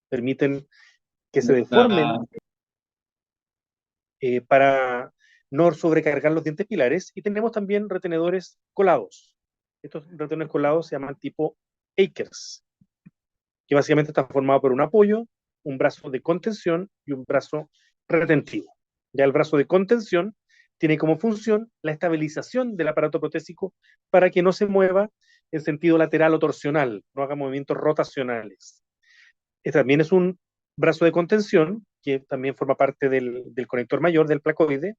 permiten que se deformen para no sobrecargar los dientes pilares, y tenemos también retenedores colados. Estos retenedores colados se llaman tipo Akers, que básicamente están formados por un apoyo, un brazo de contención y un brazo retentivo. Ya el brazo de contención tiene como función la estabilización del aparato protésico para que no se mueva en sentido lateral o torsional, no haga movimientos rotacionales. Este también es un brazo de contención que también forma parte del conector mayor del placoide,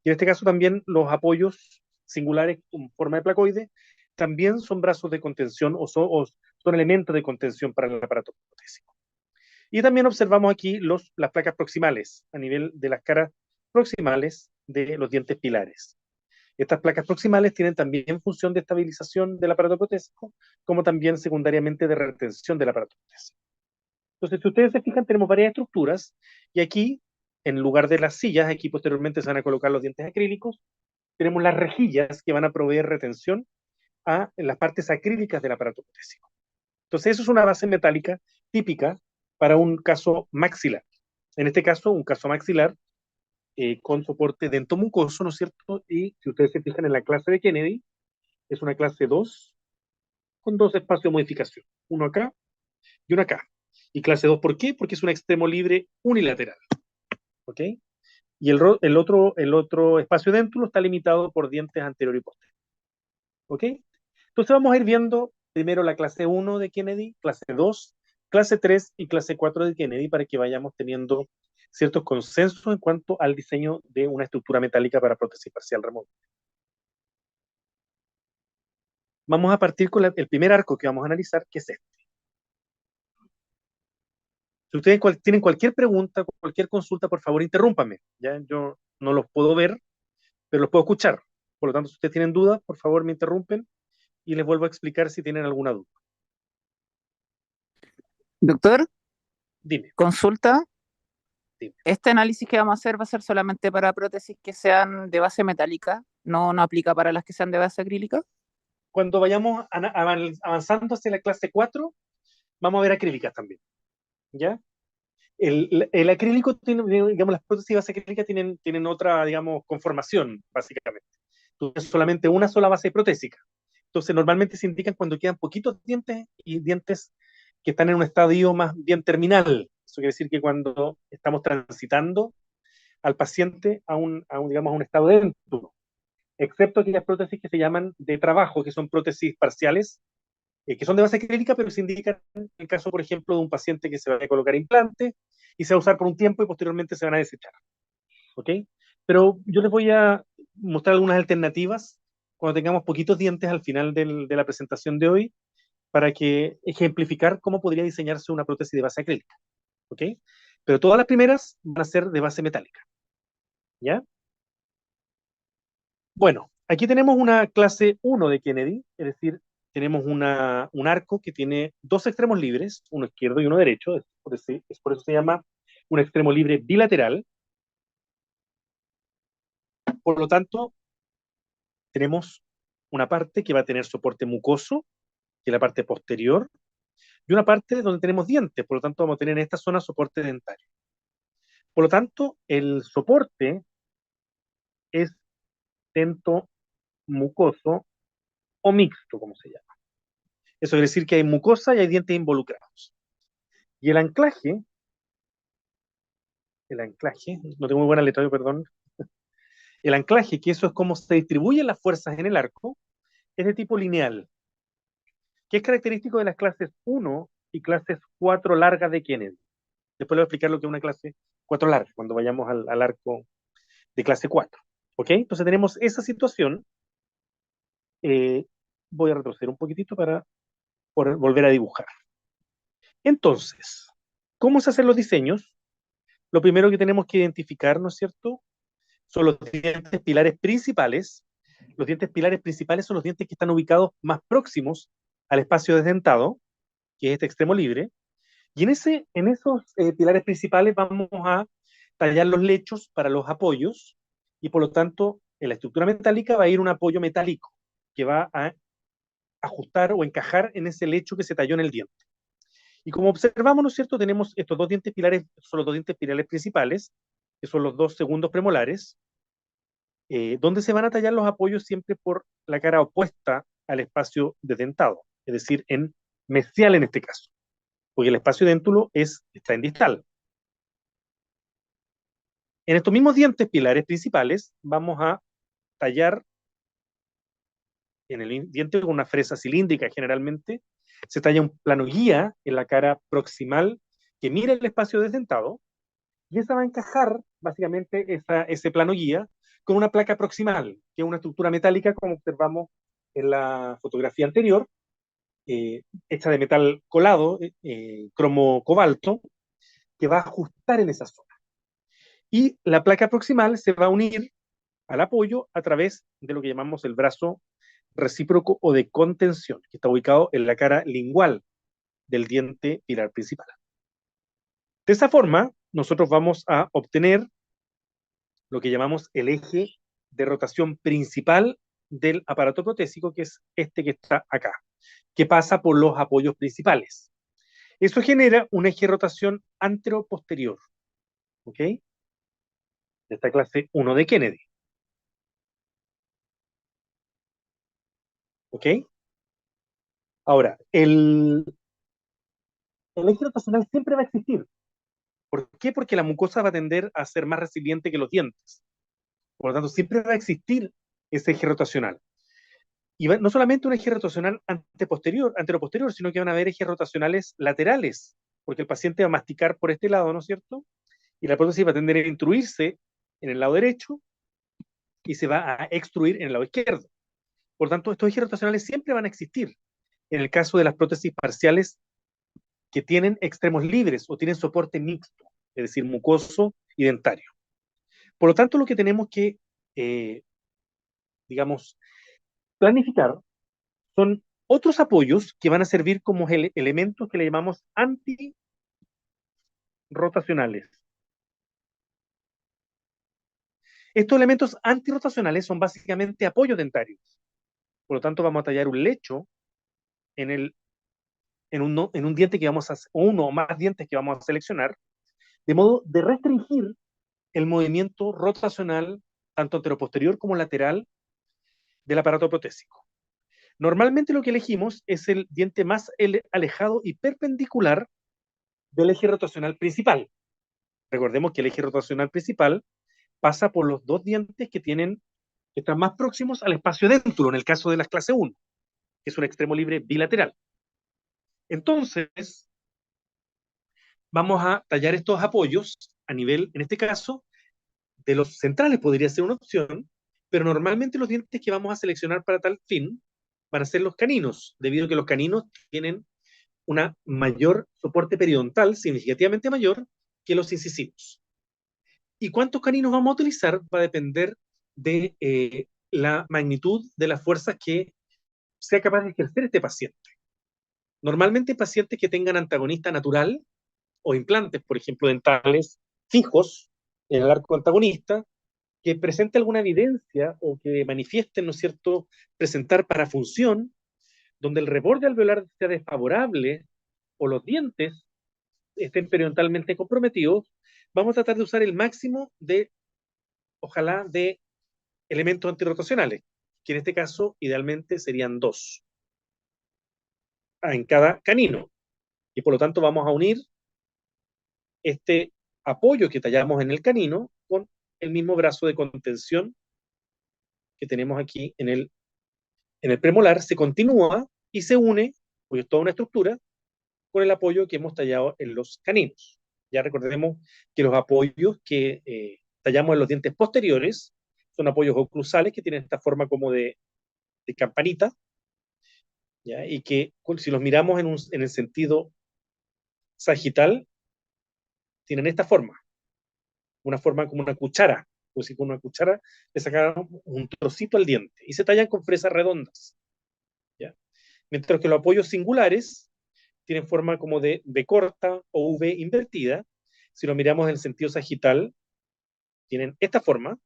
y en este caso también los apoyos singulares con forma de placoide también son brazos de contención o son elementos de contención para el aparato protésico. Y también observamos aquí las placas proximales a nivel de las caras proximales de los dientes pilares. Estas placas proximales tienen también función de estabilización del aparato protésico, como también secundariamente de retención del aparato protésico. Entonces, si ustedes se fijan, tenemos varias estructuras, y aquí, en lugar de las sillas, aquí posteriormente se van a colocar los dientes acrílicos, tenemos las rejillas que van a proveer retención a las partes acrílicas del aparato protésico. Entonces, eso es una base metálica típica para un caso maxilar. En este caso, un caso maxilar con soporte dentomucoso, ¿no es cierto? Y si ustedes se fijan en la clase de Kennedy, es una clase 2 con dos espacios de modificación, uno acá y uno acá. Y clase 2, ¿por qué? Porque es un extremo libre unilateral, ¿ok? Y el otro espacio dentro está limitado por dientes anterior y posterior, ¿ok? Entonces vamos a ir viendo primero la clase 1 de Kennedy, clase 2, clase 3 y clase 4 de Kennedy, para que vayamos teniendo ciertos consensos en cuanto al diseño de una estructura metálica para prótesis parcial remota. Vamos a partir con el primer arco que vamos a analizar, que es este. Si ustedes tienen cualquier pregunta, cualquier consulta, por favor, interrúmpame. ¿Ya? Yo no los puedo ver, pero los puedo escuchar. Por lo tanto, si ustedes tienen dudas, por favor, me interrumpen y les vuelvo a explicar si tienen alguna duda. Doctor, Dime, consulta. dime. Este análisis que vamos a hacer va a ser solamente para prótesis que sean de base metálica, no aplica para las que sean de base acrílica. Cuando vayamos avanzando hacia la clase 4, vamos a ver acrílicas también. ¿Ya? El acrílico tiene, digamos, las prótesis base acrílica tienen otra, digamos, conformación, básicamente. Entonces, solamente una sola base protésica. Entonces, normalmente se indican cuando quedan poquitos dientes y dientes que están en un estadio más bien terminal. Eso quiere decir que cuando estamos transitando al paciente digamos, a un estado de dentro, excepto aquellas prótesis que se llaman de trabajo, que son prótesis parciales, que son de base clínica, pero se indican en el caso, por ejemplo, de un paciente que se va a colocar implante y se va a usar por un tiempo y posteriormente se van a desechar. ¿Ok? Pero yo les voy a mostrar algunas alternativas cuando tengamos poquitos dientes al final de la presentación de hoy, para que ejemplificar cómo podría diseñarse una prótesis de base acrílica. ¿Ok? Pero todas las primeras van a ser de base metálica. ¿Ya? Bueno, aquí tenemos una clase 1 de Kennedy, es decir, tenemos un arco que tiene dos extremos libres, uno izquierdo y uno derecho, es por eso se llama un extremo libre bilateral. Por lo tanto, tenemos una parte que va a tener soporte mucoso, que es la parte posterior, y una parte donde tenemos dientes, por lo tanto vamos a tener en esta zona soporte dentario. Por lo tanto, el soporte es dento mucoso o mixto, como se llama. Eso quiere decir que hay mucosa y hay dientes involucrados. Y el anclaje, no tengo muy buena letra, perdón, el anclaje, que eso es como se distribuyen las fuerzas en el arco, es de tipo lineal, que es característico de las clases 1 y clases 4 largas de Kennedy. Después le voy a explicar lo que es una clase 4 larga, cuando vayamos al arco de clase 4. ¿Ok? Entonces tenemos esa situación. Eh, Voy a retroceder un poquitito para volver a dibujar. Entonces, ¿cómo se hacen los diseños? Lo primero que tenemos que identificar, ¿no es cierto?, son los dientes pilares principales. Los dientes pilares principales son los dientes que están ubicados más próximos al espacio desdentado, que es este extremo libre. Y en esos pilares principales vamos a tallar los lechos para los apoyos, y por lo tanto en la estructura metálica va a ir un apoyo metálico que va a ajustar o encajar en ese lecho que se talló en el diente. Y como observamos, ¿no es cierto?, tenemos estos dos dientes pilares, son los dos dientes pilares principales, que son los dos segundos premolares, donde se van a tallar los apoyos siempre por la cara opuesta al espacio desdentado, es decir, en mesial en este caso, porque el espacio déntulo está en distal. En estos mismos dientes pilares principales vamos a tallar en el diente con una fresa cilíndrica generalmente, se talla un plano guía en la cara proximal que mira el espacio desdentado, y esa va a encajar básicamente ese plano guía con una placa proximal, que es una estructura metálica como observamos en la fotografía anterior, hecha de metal colado, cromo cobalto, que va a ajustar en esa zona. Y la placa proximal se va a unir al apoyo a través de lo que llamamos el brazo recíproco o de contención, que está ubicado en la cara lingual del diente pilar principal. De esa forma, nosotros vamos a obtener lo que llamamos el eje de rotación principal del aparato protésico, que es este que está acá, que pasa por los apoyos principales. Eso genera un eje de rotación antero-posterior, ¿ok? De esta clase 1 de Kennedy, ¿ok? Ahora, el eje rotacional siempre va a existir. ¿Por qué? Porque la mucosa va a tender a ser más resiliente que los dientes. Por lo tanto, siempre va a existir ese eje rotacional. Y no solamente un eje rotacional antero-posterior, sino que van a haber ejes rotacionales laterales, porque el paciente va a masticar por este lado, ¿no es cierto? Y la prótesis va a tender a intruirse en el lado derecho y se va a extruir en el lado izquierdo. Por tanto, estos ejes rotacionales siempre van a existir. En el caso de las prótesis parciales que tienen extremos libres o tienen soporte mixto, es decir, mucoso y dentario. Por lo tanto, lo que tenemos que, digamos, planificar son otros apoyos que van a servir como elementos que le llamamos antirrotacionales. Estos elementos antirrotacionales son básicamente apoyos dentarios. Por lo tanto, vamos a tallar un lecho en un diente que vamos a, o uno o más dientes que vamos a seleccionar, de modo de restringir el movimiento rotacional, tanto anteroposterior como lateral, del aparato protésico. Normalmente lo que elegimos es el diente más alejado y perpendicular del eje rotacional principal. Recordemos que el eje rotacional principal pasa por los dos dientes que están más próximos al espacio déntulo, en el caso de las clase 1, que es un extremo libre bilateral. Entonces, vamos a tallar estos apoyos a nivel, en este caso, de los centrales podría ser una opción, pero normalmente los dientes que vamos a seleccionar para tal fin van a ser los caninos, debido a que los caninos tienen una mayor soporte periodontal, significativamente mayor que los incisivos. ¿Y cuántos caninos vamos a utilizar? Va a depender de la magnitud de las fuerzas que sea capaz de ejercer este paciente. Normalmente pacientes que tengan antagonista natural o implantes, por ejemplo, dentales fijos en el arco antagonista, que presente alguna evidencia o que manifiesten, ¿no es cierto?, presentar parafunción, donde el reborde alveolar sea desfavorable o los dientes estén periodontalmente comprometidos, vamos a tratar de usar el máximo de, ojalá, de elementos antirrotacionales, que en este caso idealmente serían 2 en cada canino. Y por lo tanto vamos a unir este apoyo que tallamos en el canino con el mismo brazo de contención que tenemos aquí en el premolar, se continúa y se une, porque es toda una estructura, con el apoyo que hemos tallado en los caninos. Ya recordemos que los apoyos que tallamos en los dientes posteriores son apoyos oclusales que tienen esta forma como de campanita, ¿ya? Y que si los miramos en el sentido sagital, tienen esta forma, una forma como una cuchara, como si con una cuchara le sacaran un trocito al diente, y se tallan con fresas redondas, ¿ya? Mientras que los apoyos singulares tienen forma como de V corta o V invertida. Si lo miramos en el sentido sagital, tienen esta forma,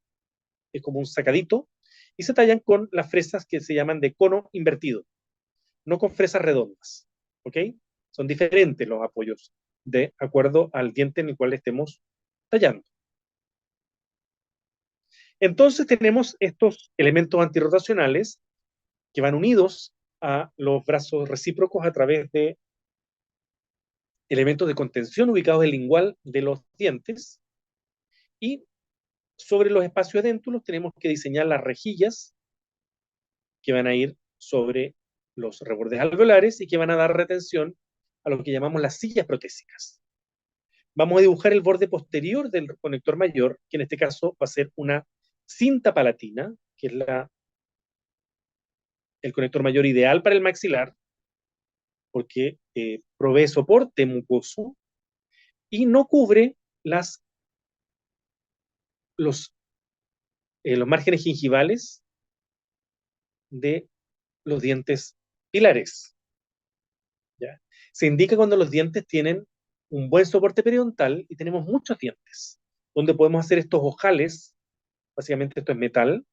es como un sacadito, y se tallan con las fresas que se llaman de cono invertido, no con fresas redondas, ¿ok? Son diferentes los apoyos de acuerdo al diente en el cual estemos tallando. Entonces tenemos estos elementos antirrotacionales que van unidos a los brazos recíprocos a través de elementos de contención ubicados en el lingual de los dientes, y sobre los espacios adéntulos tenemos que diseñar las rejillas que van a ir sobre los rebordes alveolares y que van a dar retención a lo que llamamos las sillas protésicas. Vamos a dibujar el borde posterior del conector mayor, que en este caso va a ser una cinta palatina, que es el conector mayor ideal para el maxilar, porque provee soporte mucoso y no cubre los, los márgenes gingivales de los dientes pilares. ¿Ya? Se indica cuando los dientes tienen un buen soporte periodontal y tenemos muchos dientes, donde podemos hacer estos ojales, básicamente esto es metal,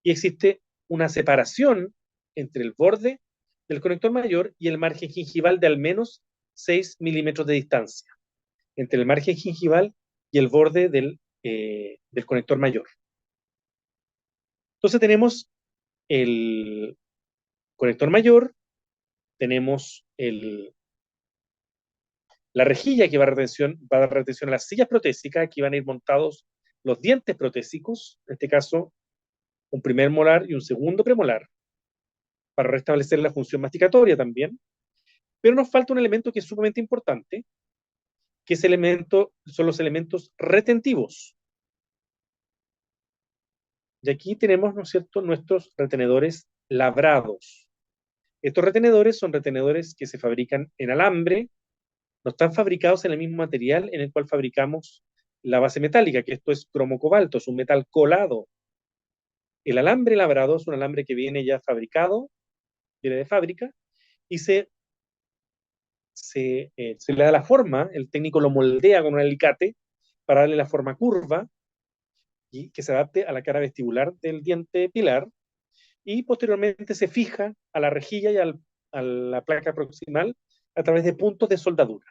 y existe una separación entre el borde del conector mayor y el margen gingival de al menos 6 milímetros de distancia, entre el margen gingival y el borde del conector mayor. Entonces tenemos el conector mayor, tenemos la rejilla que va a dar retención a las sillas protésicas. Aquí van a ir montados los dientes protésicos, en este caso un primer molar y un segundo premolar, para restablecer la función masticatoria también. Pero nos falta un elemento que es sumamente importante, que son los elementos retentivos. Y aquí tenemos, ¿no es cierto?, nuestros retenedores labrados. Estos retenedores son retenedores que se fabrican en alambre, no están fabricados en el mismo material en el cual fabricamos la base metálica, que esto es cromo cobalto, es un metal colado. El alambre labrado es un alambre que viene ya fabricado, viene de fábrica, y se le da la forma, el técnico lo moldea con un alicate para darle la forma curva y que se adapte a la cara vestibular del diente pilar, y posteriormente se fija a la rejilla y a la placa proximal a través de puntos de soldadura.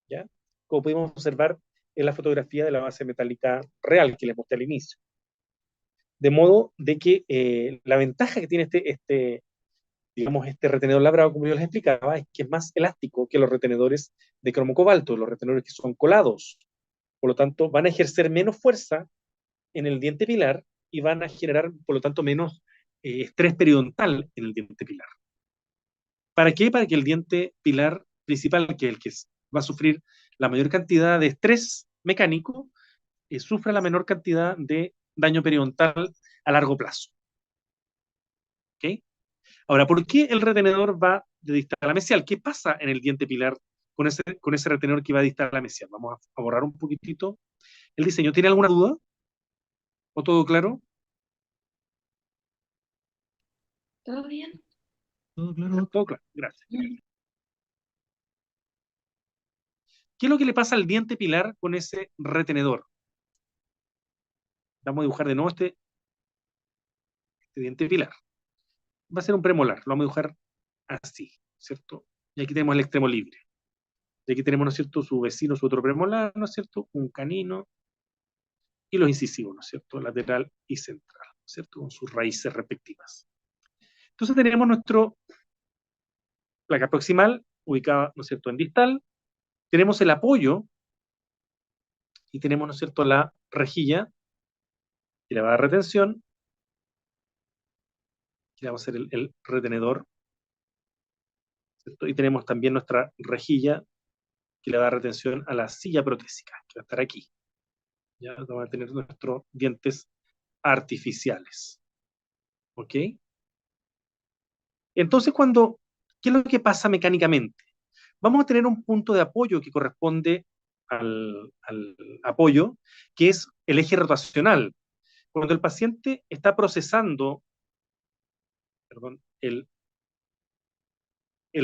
¿Ya? Como pudimos observar en la fotografía de la base metálica real que les mostré al inicio. De modo de que la ventaja que tiene digamos, este retenedor labrado, como yo les explicaba, es que es más elástico que los retenedores de cromo cobalto, los retenedores que son colados. Por lo tanto, van a ejercer menos fuerza en el diente pilar y van a generar, por lo tanto, menos estrés periodontal en el diente pilar. ¿Para qué? Para que el diente pilar principal, que es el que va a sufrir la mayor cantidad de estrés mecánico, sufra la menor cantidad de daño periodontal a largo plazo. ¿Okay? Ahora, ¿por qué el retenedor va de distal a mesial? ¿Qué pasa en el diente pilar con ese retenedor que va de distal a mesial? Vamos a borrar un poquitito el diseño. ¿Tiene alguna duda? ¿O todo claro? ¿Todo bien? Todo claro, todo claro. Gracias. ¿Qué es lo que le pasa al diente pilar con ese retenedor? Vamos a dibujar de nuevo este diente pilar. Va a ser un premolar, lo vamos a dibujar así, ¿cierto? Y aquí tenemos el extremo libre. Y aquí tenemos, ¿no es cierto?, su vecino, su otro premolar, ¿no es cierto?, un canino y los incisivos, ¿no es cierto?, lateral y central, ¿no es cierto?, con sus raíces respectivas. Entonces tenemos nuestra placa proximal ubicada, ¿no es cierto?, en distal. Tenemos el apoyo y tenemos, ¿no es cierto?, la rejilla que le va a dar retención, que le va a ser el retenedor, ¿cierto? Y tenemos también nuestra rejilla que le va a dar retención a la silla protésica, que va a estar aquí. Ya vamos a tener nuestros dientes artificiales. ¿Ok? Entonces, ¿qué es lo que pasa mecánicamente? Vamos a tener un punto de apoyo que corresponde al apoyo, que es el eje rotacional. Cuando el paciente está procesando, perdón, el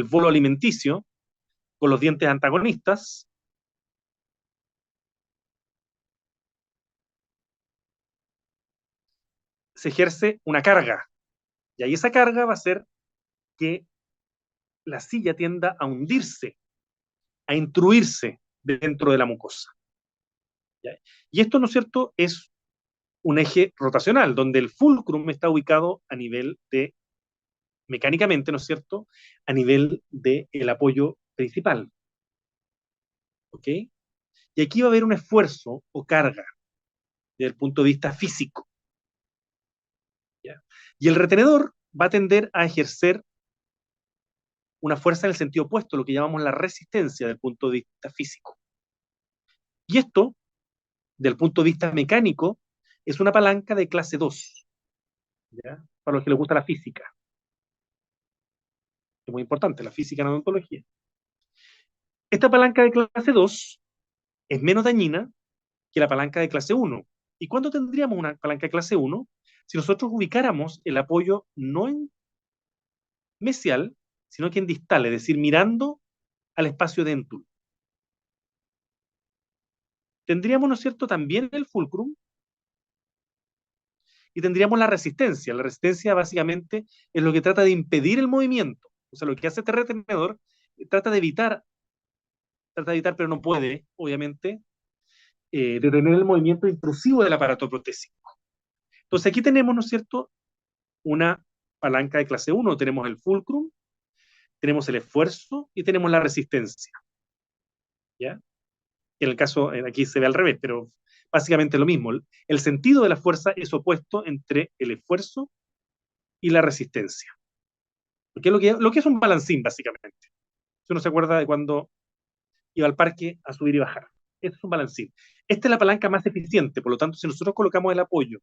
bolo alimenticio con los dientes antagonistas, se ejerce una carga. Y ahí esa carga va a ser que la silla tienda a hundirse, a intruirse dentro de la mucosa. ¿Ya? Y esto, ¿no es cierto?, es un eje rotacional, donde el fulcrum está ubicado a nivel de, mecánicamente, ¿no es cierto?, a nivel del apoyo principal. ¿Ok? Y aquí va a haber un esfuerzo o carga desde el punto de vista físico. ¿Ya? Y el retenedor va a tender a ejercer una fuerza en el sentido opuesto, lo que llamamos la resistencia desde el punto de vista físico. Y esto, del punto de vista mecánico, es una palanca de clase 2, ¿ya? Para los que les gusta la física. Es muy importante, la física en odontología. Esta palanca de clase 2 es menos dañina que la palanca de clase 1. ¿Y cuándo tendríamos una palanca de clase 1? Si nosotros ubicáramos el apoyo no en mesial, sino que en distal, es decir, mirando al espacio dentul. Tendríamos, ¿no es cierto?, también el fulcrum y tendríamos la resistencia. La resistencia básicamente es lo que trata de impedir el movimiento. O sea, lo que hace este retenedor trata de evitar, pero no puede, obviamente, detener el movimiento intrusivo del aparato protésico. Entonces aquí tenemos, ¿no es cierto?, una palanca de clase 1. Tenemos el fulcrum, tenemos el esfuerzo y tenemos la resistencia. ¿Ya? En el caso, aquí se ve al revés, pero básicamente lo mismo. El sentido de la fuerza es opuesto entre el esfuerzo y la resistencia. Porque es lo que es un balancín, básicamente. Si uno se acuerda de cuando iba al parque a subir y bajar. Este es un balancín. Esta es la palanca más eficiente, por lo tanto, si nosotros colocamos el apoyo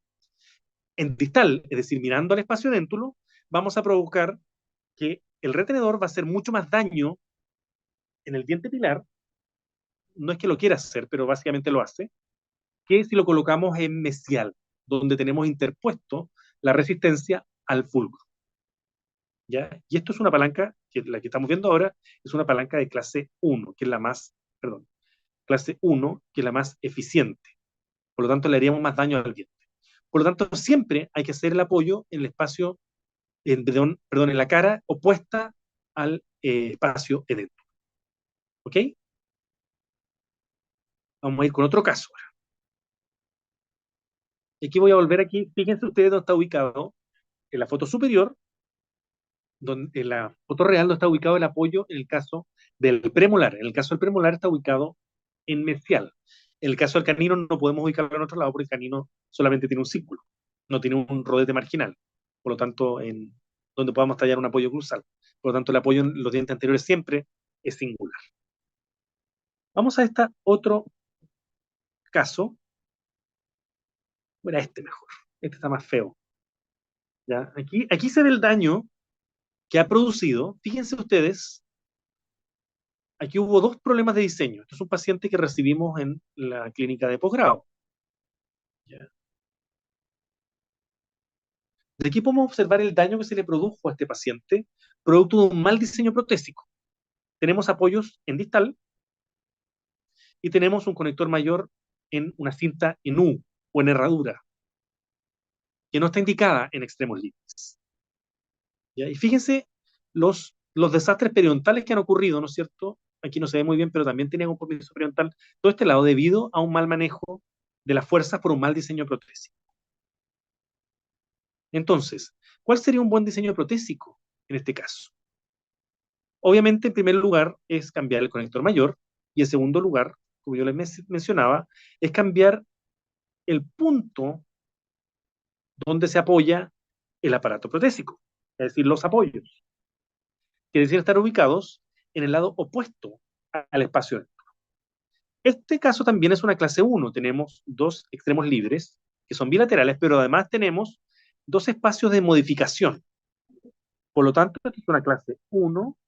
en distal, es decir, mirando al espacio déntulo, vamos a provocar que el retenedor va a hacer mucho más daño en el diente pilar, no es que lo quiera hacer, pero básicamente lo hace, que si lo colocamos en mesial, donde tenemos interpuesto la resistencia al fulcro. ¿Ya? Y esto es una palanca, que la que estamos viendo ahora, es una palanca de clase 1, que es la más, perdón, clase 1, que es la más eficiente. Por lo tanto, le haríamos más daño al diente. Por lo tanto, siempre hay que hacer el apoyo en el espacio, en la cara opuesta al espacio edento. ¿Ok? Vamos a ir con otro caso. Y aquí voy a volver aquí. Fíjense ustedes dónde está ubicado en la foto superior, donde en la foto real no está ubicado el apoyo en el caso del premolar. En el caso del premolar está ubicado en mesial. En el caso del canino no podemos ubicarlo en otro lado porque el canino solamente tiene un círculo, no tiene un rodete marginal. Por lo tanto, en donde podamos tallar un apoyo cruzal. Por lo tanto, el apoyo en los dientes anteriores siempre es singular. Vamos a este otro caso. Bueno, este mejor. Este está más feo. ¿Ya? Aquí se ve el daño que ha producido. Fíjense ustedes, aquí hubo dos problemas de diseño. Este es un paciente que recibimos en la clínica de posgrado. ¿Ya? De aquí podemos observar el daño que se le produjo a este paciente, producto de un mal diseño protésico. Tenemos apoyos en distal y tenemos un conector mayor en una cinta en U o en herradura, que no está indicada en extremos libres. ¿Ya? Y fíjense los desastres periodontales que han ocurrido, ¿no es cierto? Aquí no se ve muy bien, pero también tenía un compromiso periodontal todo este lado debido a un mal manejo de las fuerzas por un mal diseño protésico. Entonces, ¿cuál sería un buen diseño protésico en este caso? Obviamente, en primer lugar, es cambiar el conector mayor, y en segundo lugar, como yo les mencionaba, es cambiar el punto donde se apoya el aparato protésico, es decir, los apoyos, que decir estar ubicados en el lado opuesto al espacio. Este caso también es una clase 1, tenemos dos extremos libres, que son bilaterales, pero además tenemos dos espacios de modificación. Por lo tanto, esta es una clase 1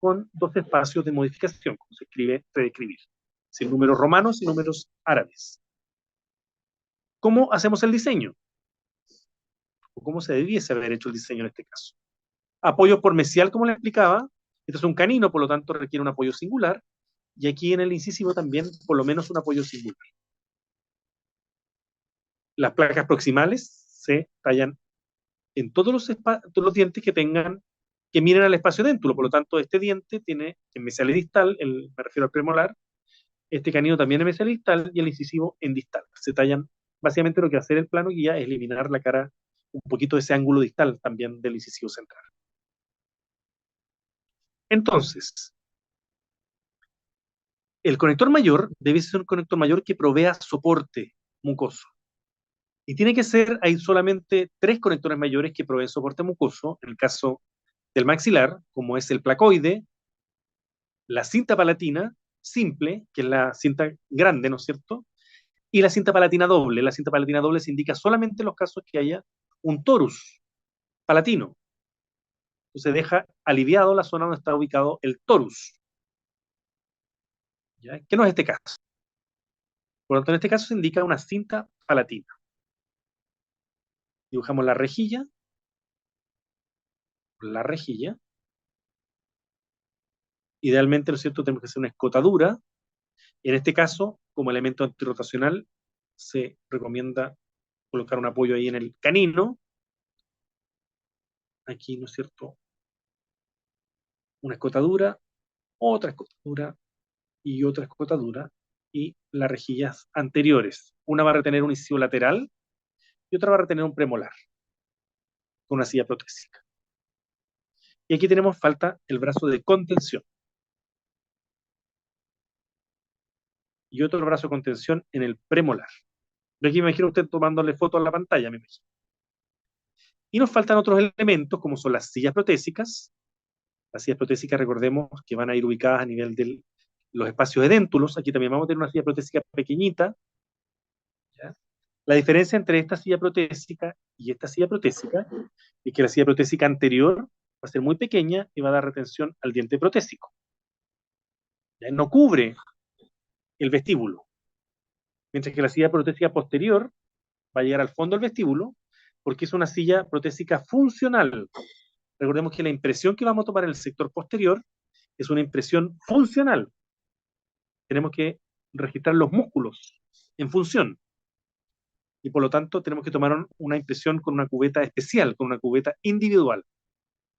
con dos espacios de modificación, como se escribe, redescribir, sin números romanos y números árabes. ¿Cómo hacemos el diseño? ¿O cómo se debiese haber hecho el diseño en este caso? Apoyo por mesial, como le explicaba. Esto es un canino, por lo tanto requiere un apoyo singular. Y aquí en el incisivo también, por lo menos un apoyo singular. Las placas proximales se tallan en todos los dientes que tengan que miren al espacio déntulo. Por lo tanto, este diente tiene en mesial y distal, me refiero al premolar, este canino también en mesial y distal, y el incisivo en distal. Se tallan, básicamente lo que hace el plano guía es eliminar la cara, un poquito de ese ángulo distal también del incisivo central. Entonces, el conector mayor debe ser un conector mayor que provea soporte mucoso. Y tiene que ser, hay solamente 3 conectores mayores que proveen soporte mucoso, en el caso del maxilar, como es el placoide, la cinta palatina simple, que es la cinta grande, ¿no es cierto? Y la cinta palatina doble. La cinta palatina doble se indica solamente en los casos que haya un torus palatino. Entonces deja aliviado la zona donde está ubicado el torus, ¿ya? Que no es este caso. Por lo tanto, en este caso se indica una cinta palatina. Dibujamos la rejilla. Idealmente, ¿no es cierto?, tenemos que hacer una escotadura. En este caso, como elemento antirrotacional, se recomienda colocar un apoyo ahí en el canino. Aquí, ¿no es cierto?, una escotadura, otra escotadura y otra escotadura, y las rejillas anteriores. Una va a retener un incisivo lateral y otra va a retener un premolar con una silla protésica. Y aquí falta el brazo de contención. Y otro brazo de contención en el premolar. Yo aquí me imagino usted tomándole foto a la pantalla, me imagino. Y nos faltan otros elementos, como son las sillas protésicas. Las sillas protésicas, recordemos, que van a ir ubicadas a nivel de los espacios edéntulos. Aquí también vamos a tener una silla protésica pequeñita, ¿ya? La diferencia entre esta silla protésica y esta silla protésica es que la silla protésica anterior va a ser muy pequeña y va a dar retención al diente protésico, ¿ya? No cubre el vestíbulo, mientras que la silla protésica posterior va a llegar al fondo del vestíbulo porque es una silla protésica funcional. Recordemos que la impresión que vamos a tomar en el sector posterior es una impresión funcional. Tenemos que registrar los músculos en función. Y por lo tanto tenemos que tomar una impresión con una cubeta especial, con una cubeta individual,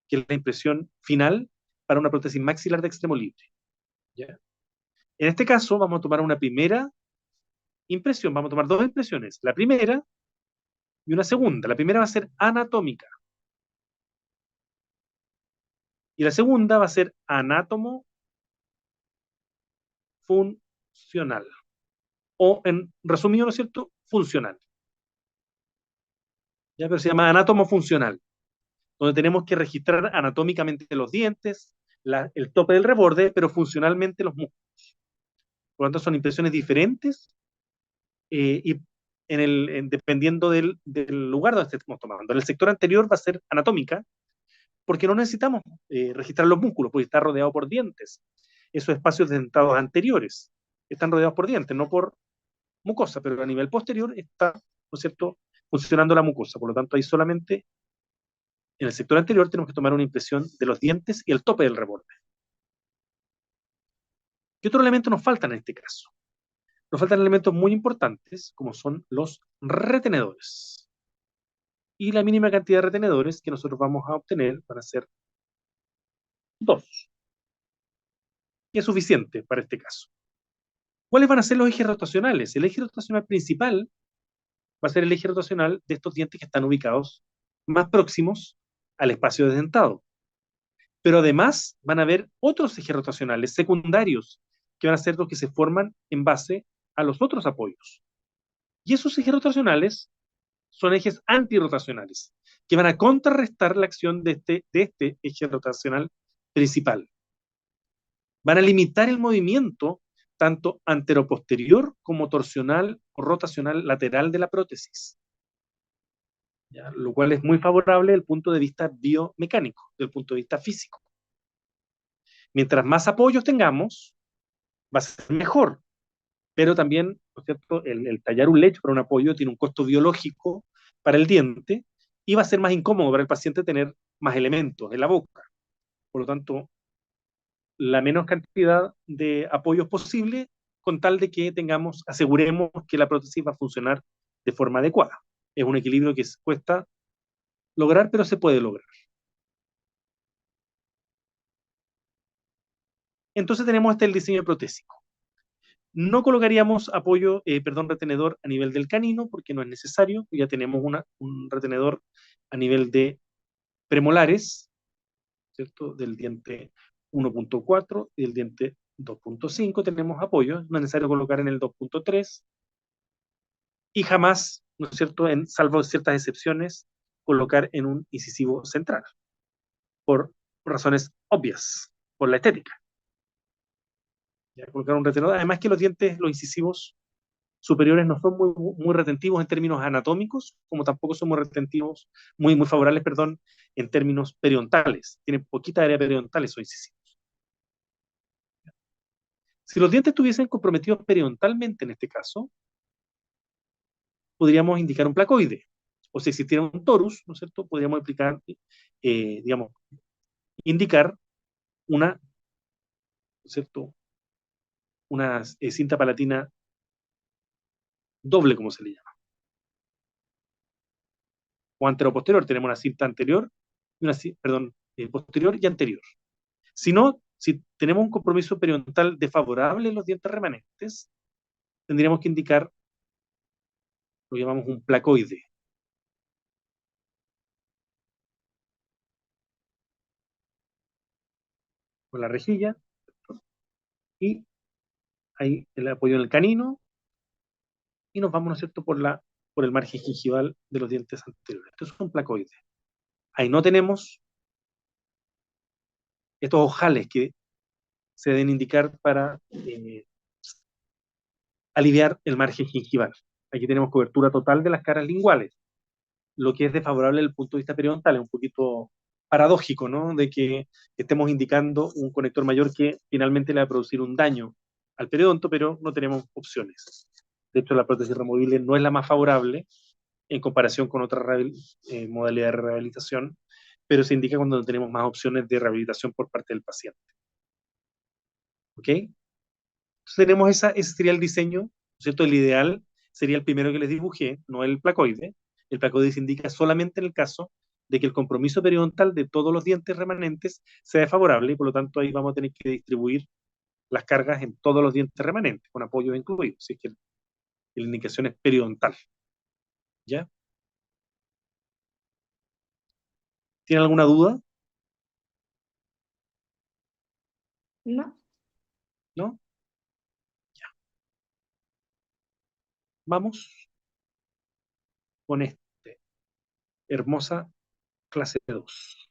que es la impresión final para una prótesis maxilar de extremo libre, ¿ya? En este caso vamos a tomar una primera impresión, vamos a tomar 2 impresiones, la primera y una segunda. La primera va a ser anatómica y la segunda va a ser anátomo funcional, o en resumido, ¿no es cierto?, funcional. ¿Ya? Pero se llama anátomo funcional, donde tenemos que registrar anatómicamente los dientes, el tope del reborde, pero funcionalmente los músculos. Por lo tanto, son impresiones diferentes y dependiendo del lugar donde estemos tomando. En el sector anterior va a ser anatómica, porque no necesitamos registrar los músculos, porque está rodeado por dientes. Esos espacios dentados anteriores están rodeados por dientes, no por mucosa, pero a nivel posterior está, ¿no es cierto?, funcionando la mucosa. Por lo tanto, ahí solamente en el sector anterior tenemos que tomar una impresión de los dientes y el tope del reborde. ¿Qué otro elemento nos faltan en este caso? Nos faltan elementos muy importantes, como son los retenedores. Y la mínima cantidad de retenedores que nosotros vamos a obtener van a ser 2. Y es suficiente para este caso. ¿Cuáles van a ser los ejes rotacionales? El eje rotacional principal va a ser el eje rotacional de estos dientes que están ubicados más próximos al espacio desdentado. Pero además van a haber otros ejes rotacionales secundarios que van a ser los que se forman en base a los otros apoyos. Y esos ejes rotacionales son ejes antirrotacionales, que van a contrarrestar la acción de este eje rotacional principal. Van a limitar el movimiento tanto anteroposterior como torsional o rotacional lateral de la prótesis, ¿ya? Lo cual es muy favorable desde el punto de vista biomecánico, desde el punto de vista físico. Mientras más apoyos tengamos, va a ser mejor, pero también, ¿no es cierto?, el tallar un lecho para un apoyo tiene un costo biológico para el diente y va a ser más incómodo para el paciente tener más elementos en la boca. Por lo tanto, la menos cantidad de apoyos posible con tal de que aseguremos que la prótesis va a funcionar de forma adecuada. Es un equilibrio que cuesta lograr, pero se puede lograr. Entonces tenemos el diseño protésico. No colocaríamos retenedor a nivel del canino porque no es necesario, ya tenemos un retenedor a nivel de premolares, ¿cierto? Del diente 1.4 y del diente 2.5 tenemos apoyo, no es necesario colocar en el 2.3 y jamás, ¿no es cierto?, salvo ciertas excepciones, colocar en un incisivo central, por razones obvias, por la estética. Ya, colocar un retenedor, además que los incisivos superiores no son muy retentivos en términos anatómicos, como tampoco son muy retentivos, muy favorables, perdón, en términos periodontales. Tienen poquita área periodontal esos incisivos. Si los dientes estuviesen comprometidos periodontalmente en este caso, podríamos indicar un placoide. O si existiera un torus, ¿no es cierto? Podríamos digamos, indicar una, ¿no es cierto? Una cinta palatina doble, como se le llama. O anteroposterior, tenemos una cinta anterior, posterior y anterior. Si no, si tenemos un compromiso periodontal desfavorable en los dientes remanentes, tendríamos que indicar lo que llamamos un placoide. Con la rejilla, y ahí el apoyo en el canino, y nos vamos, ¿no es cierto?, por el margen gingival de los dientes anteriores. Esto es un placoide. Ahí no tenemos estos ojales que se deben indicar para aliviar el margen gingival. Aquí tenemos cobertura total de las caras linguales, lo que es desfavorable desde el punto de vista periodontal. Es un poquito paradójico, ¿no?, de que estemos indicando un conector mayor que finalmente le va a producir un daño al periodonto, pero no tenemos opciones. De hecho, la prótesis removible no es la más favorable en comparación con otras modalidades de rehabilitación, pero se indica cuando tenemos más opciones de rehabilitación por parte del paciente. ¿Ok? Entonces tenemos ese sería el diseño, ¿no es cierto? El ideal sería el primero que les dibujé, no el placoide. El placoide se indica solamente en el caso de que el compromiso periodontal de todos los dientes remanentes sea favorable, y por lo tanto ahí vamos a tener que distribuir las cargas en todos los dientes remanentes, con apoyos incluidos, si es que la indicación es periodontal. ¿Ya? ¿Tienen alguna duda? No. ¿No? Ya. Vamos con hermosa clase 2.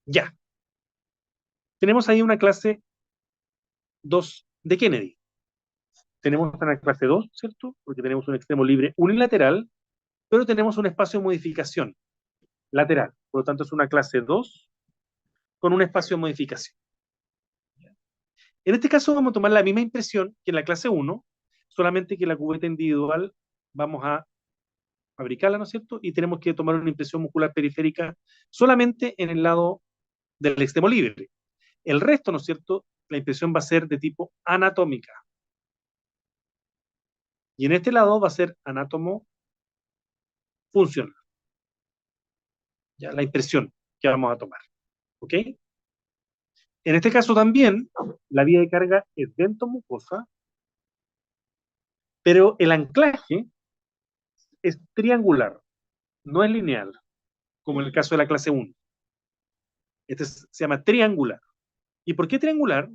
Ya. Tenemos ahí una clase 2 de Kennedy. Tenemos una clase 2, ¿cierto? Porque tenemos un extremo libre unilateral, pero tenemos un espacio de modificación lateral. Por lo tanto, es una clase 2 con un espacio de modificación. En este caso vamos a tomar la misma impresión que en la clase 1, solamente que la cubeta individual vamos a fabricarla, ¿no es cierto? Y tenemos que tomar una impresión muscular periférica solamente en el lado del extremo libre. El resto, ¿no es cierto?, la impresión va a ser de tipo anatómica. Y en este lado va a ser anátomo funcional. Ya, la impresión que vamos a tomar. ¿Ok? En este caso también, la vía de carga es dentomucosa, pero el anclaje es triangular, no es lineal, como en el caso de la clase 1. Se llama triangular. ¿Y por qué triangular?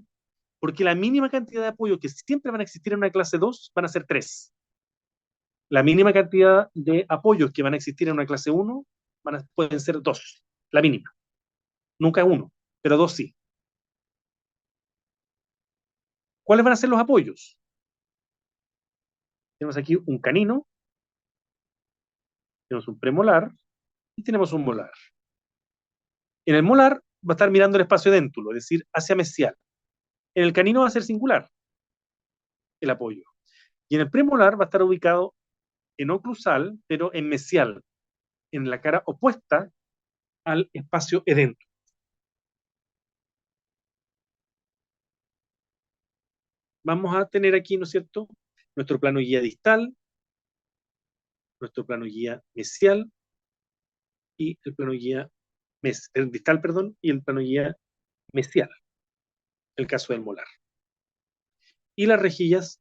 Porque la mínima cantidad de apoyo que siempre van a existir en una clase 2 van a ser 3. La mínima cantidad de apoyos que van a existir en una clase 1 pueden ser 2. La mínima. Nunca 1, pero 2 sí. ¿Cuáles van a ser los apoyos? Tenemos aquí un canino, tenemos un premolar y tenemos un molar. En el molar va a estar mirando el espacio déntulo, es decir, hacia mesial. En el canino va a ser singular el apoyo. Y en el premolar va a estar ubicado en oclusal, pero en mesial, en la cara opuesta al espacio edéntulo. Vamos a tener aquí, ¿no es cierto?, nuestro plano guía distal, nuestro plano guía mesial y el plano guía el distal, perdón, y el plano guía mesial, el caso del molar. Y las rejillas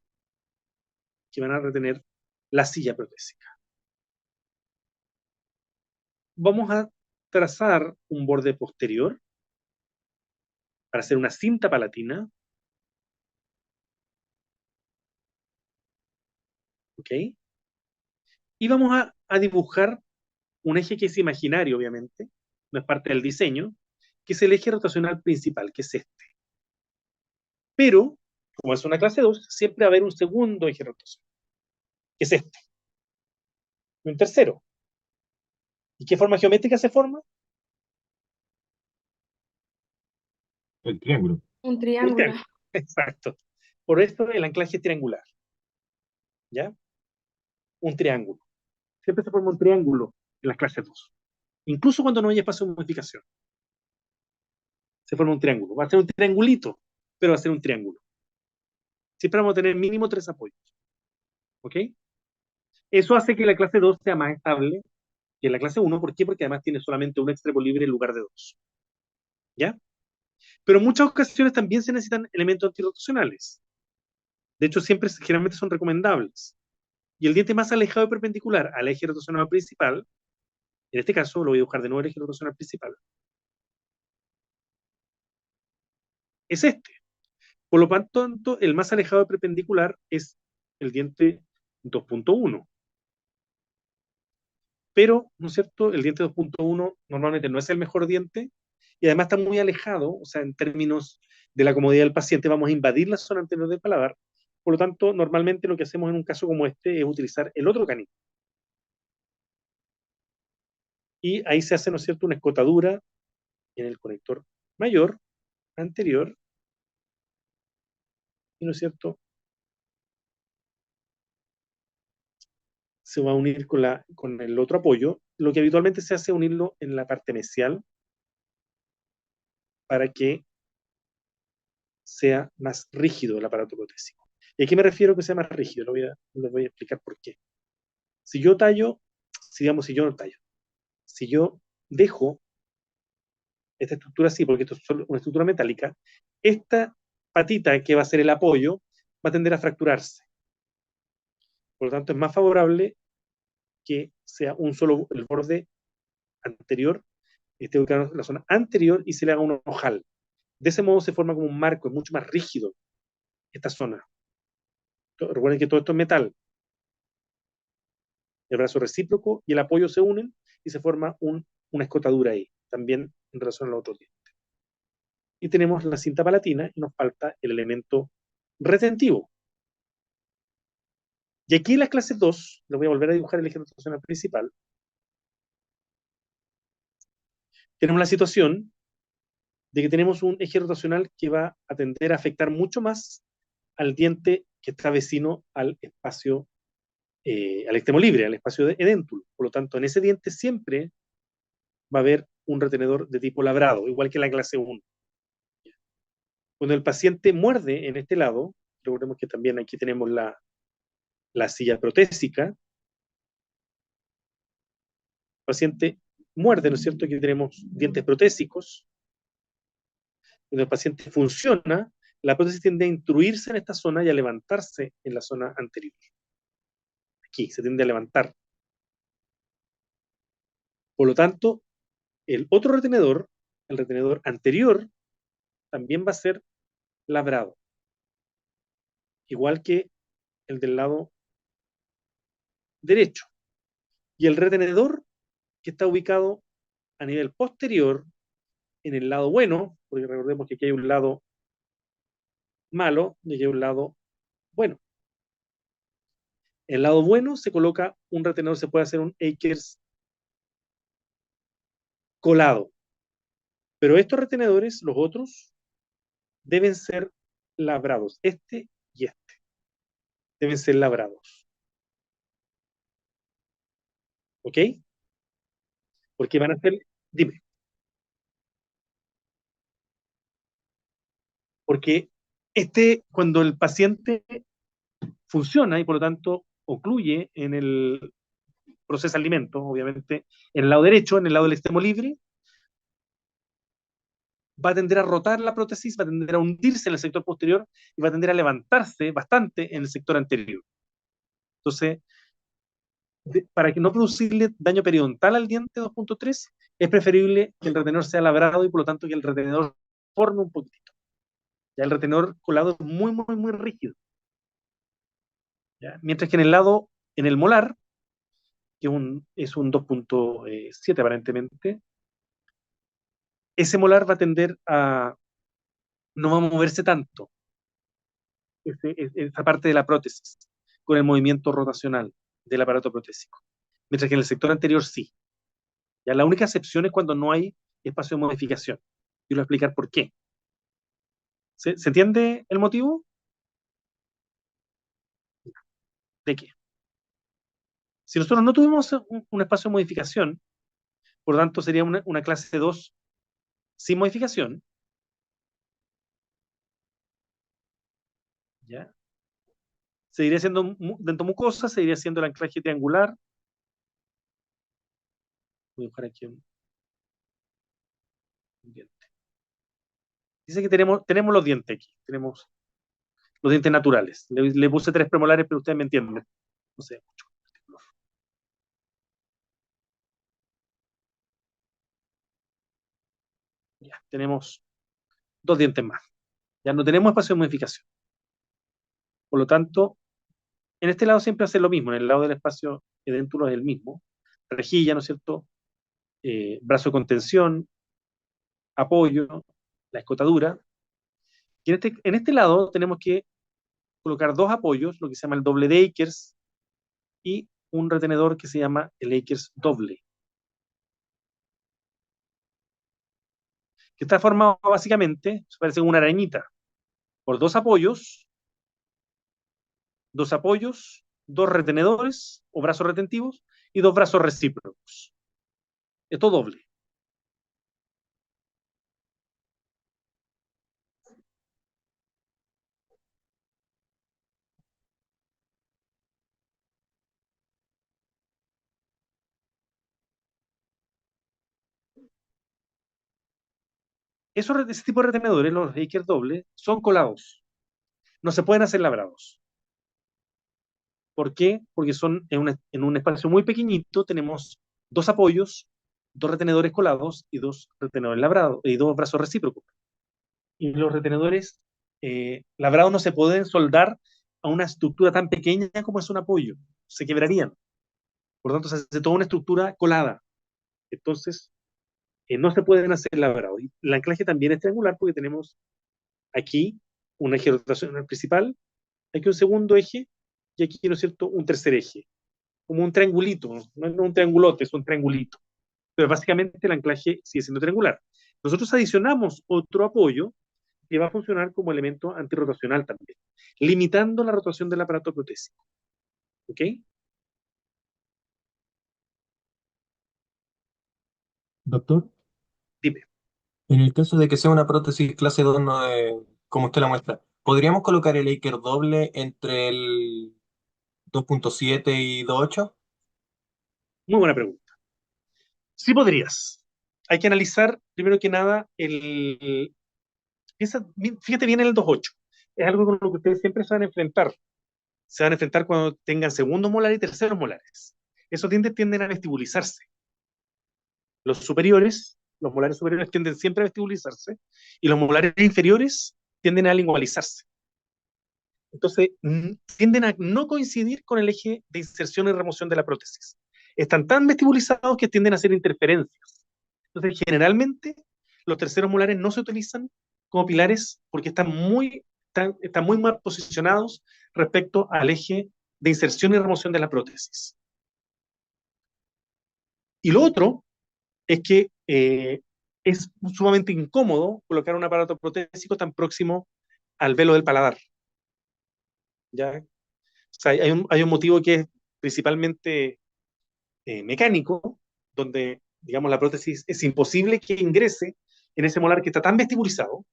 que van a retener la silla protésica. Vamos a trazar un borde posterior para hacer una cinta palatina. ¿Ok? Y vamos a dibujar un eje que es imaginario, obviamente, no es parte del diseño, que es el eje rotacional principal, que es este. Pero, como es una clase 2, siempre va a haber un segundo eje rotacional, que es este. Y un tercero. ¿Y qué forma geométrica se forma? El triángulo. Un El triángulo. triángulo. Exacto. Por esto el anclaje es triangular. ¿Ya? Un triángulo. Siempre se forma un triángulo en las clases 2. Incluso cuando no hay espacio de modificación. Se forma un triángulo. Va a ser un triangulito, pero va a ser un triángulo. Siempre vamos a tener mínimo 3 apoyos. ¿Ok? Eso hace que la clase 2 sea más estable que la clase 1. ¿Por qué? Porque además tiene solamente un extremo libre en lugar de 2. ¿Ya? Pero en muchas ocasiones también se necesitan elementos antirrotacionales. De hecho, generalmente son recomendables. Y el diente más alejado y perpendicular al eje rotacional principal, en este caso lo voy a dibujar de nuevo el eje rotacional principal, es este. Por lo tanto, el más alejado y perpendicular es el diente 2.1. Pero, ¿no es cierto? El diente 2.1 normalmente no es el mejor diente y además está muy alejado, o sea, en términos de la comodidad del paciente, vamos a invadir la zona anterior del paladar. Por lo tanto, normalmente lo que hacemos en un caso como este es utilizar el otro canino. Y ahí se hace, ¿no es cierto?, una escotadura en el conector mayor, anterior, y, ¿no es cierto?, se va a unir con el otro apoyo. Lo que habitualmente se hace es unirlo en la parte mesial para que sea más rígido el aparato protésico. ¿Y a qué me refiero que sea más rígido? Les voy a explicar por qué. Si yo tallo, digamos, si yo no tallo, si yo dejo esta estructura así, porque esto es una estructura metálica, esta patita que va a ser el apoyo va a tender a fracturarse. Por lo tanto, es más favorable que sea un solo, el borde anterior, esté ubicado en la zona anterior y se le haga un ojal. De ese modo se forma como un marco, es mucho más rígido esta zona. Recuerden que todo esto es metal. El brazo recíproco y el apoyo se unen y se forma una escotadura ahí, también en relación al otro diente. Y tenemos la cinta palatina y nos falta el elemento retentivo. Y aquí en las clases 2, les voy a volver a dibujar el eje rotacional principal, tenemos la situación de que tenemos un eje rotacional que va a tender a afectar mucho más al diente que está vecino al espacio, al extremo libre, al espacio de edéntulo. Por lo tanto, en ese diente siempre va a haber un retenedor de tipo labrado, igual que en la clase 1. Cuando el paciente muerde en este lado, recordemos que también aquí tenemos la silla protésica, el paciente muerde, ¿no es cierto? Aquí tenemos dientes protésicos. Cuando el paciente funciona, la prótesis tiende a intruirse en esta zona y a levantarse en la zona anterior. Aquí se tiende a levantar. Por lo tanto, el otro retenedor, el retenedor anterior, también va a ser labrado, igual que el del lado derecho. Y el retenedor que está ubicado a nivel posterior, en el lado bueno, porque recordemos que aquí hay un lado malo y aquí hay un lado bueno. En el lado bueno se coloca un retenedor, se puede hacer un Akers colado. Pero estos retenedores, los otros, deben ser labrados. Este y este. Deben ser labrados. ¿Ok? Porque van a ser, dime, porque cuando el paciente funciona y por lo tanto ocluye en procesa alimentos, obviamente, en el lado derecho, en el lado del extremo libre, va a tender a rotar la prótesis, va a tender a hundirse en el sector posterior y va a tender a levantarse bastante en el sector anterior. Entonces, para que no producirle daño periodontal al diente 2.3, es preferible que el retenedor sea labrado y por lo tanto que el retenedor forme un poquitito. Ya el retenedor colado es muy, muy, muy rígido. ¿Ya? Mientras que en el molar, que es un 2.7 aparentemente, ese molar va a tender a no va a moverse tanto esa parte de la prótesis con el movimiento rotacional del aparato protésico. Mientras que en el sector anterior sí. Ya la única excepción es cuando no hay espacio de modificación. Y voy a explicar por qué. ¿Se entiende el motivo? ¿De qué? Si nosotros no tuvimos un espacio de modificación, por lo tanto sería una clase 2 sin modificación, ¿ya? Seguiría siendo dentomucosa, seguiría siendo el anclaje triangular. Voy a buscar aquí un diente. Dice que tenemos los dientes aquí, tenemos los dientes naturales. Le puse 3 premolares, pero ustedes me entienden. No sé mucho. Ya, tenemos 2 dientes más. Ya no tenemos espacio de modificación. Por lo tanto, en este lado siempre hace lo mismo. En el lado del espacio edéntulo es el mismo. Rejilla, ¿no es cierto? Brazo de contención, apoyo, la escotadura. Y en este lado tenemos que colocar 2 apoyos, lo que se llama el doble de Akers, y un retenedor que se llama el Akers doble, que está formado básicamente, se parece como una arañita, por 2 apoyos, 2 retenedores o brazos retentivos y 2 brazos recíprocos. Esto doble. Ese tipo de retenedores, los Akers doble, son colados. No se pueden hacer labrados. ¿Por qué? Porque son en un espacio muy pequeñito, tenemos 2 apoyos, 2 retenedores colados y 2 retenedores labrados, y 2 brazos recíprocos. Y los retenedores labrados no se pueden soldar a una estructura tan pequeña como es un apoyo. Se quebrarían. Por lo tanto, se hace toda una estructura colada. Entonces, no se pueden hacer labrados. Y el anclaje también es triangular porque tenemos aquí un eje rotacional principal, aquí un segundo eje y aquí, ¿no es cierto?, un tercer eje. Como un triangulito, no es un triangulote, es un triangulito. Pero básicamente el anclaje sigue siendo triangular. Nosotros adicionamos otro apoyo que va a funcionar como elemento antirrotacional también, limitando la rotación del aparato protésico. ¿Ok? Doctor, Dime. en el caso de que sea una prótesis clase 2, no, como usted la muestra, ¿podríamos colocar el Aker doble entre el 2.7 y 2.8? Muy buena pregunta. Sí podrías. Hay que analizar, primero que nada, fíjate bien en el 2.8. Es algo con lo que ustedes siempre se van a enfrentar. Se van a enfrentar cuando tengan segundo molar y terceros molares. Esos dientes tienden a vestibulizarse. Los molares superiores tienden siempre a vestibulizarse y los molares inferiores tienden a lingualizarse. Entonces, tienden a no coincidir con el eje de inserción y remoción de la prótesis. Están tan vestibulizados que tienden a hacer interferencias. Entonces, generalmente, los terceros molares no se utilizan como pilares porque están muy mal posicionados respecto al eje de inserción y remoción de la prótesis. Y lo otro es que es sumamente incómodo colocar un aparato protésico tan próximo al velo del paladar. ¿Ya? O sea, hay un motivo que es principalmente mecánico, donde, digamos, la prótesis es imposible que ingrese en ese molar que está tan vestibulizado.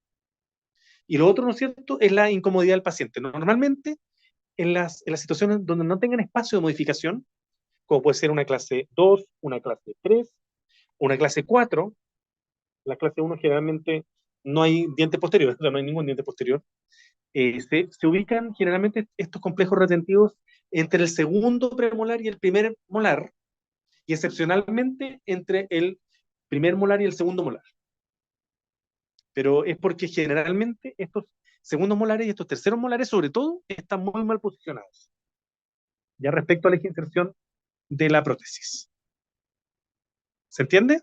Y lo otro, ¿no es cierto?, es la incomodidad del paciente. Normalmente, en las situaciones donde no tengan espacio de modificación, como puede ser una clase 2, una clase 3, una clase 4. La clase 1 generalmente no hay dientes posteriores, o sea, no hay ningún diente posterior. Se ubican generalmente estos complejos retentivos entre el segundo premolar y el primer molar, y excepcionalmente entre el primer molar y el segundo molar. Pero es porque generalmente estos segundos molares y estos terceros molares, sobre todo, están muy mal posicionados. Ya respecto a la inserción de la prótesis. ¿Se entiende?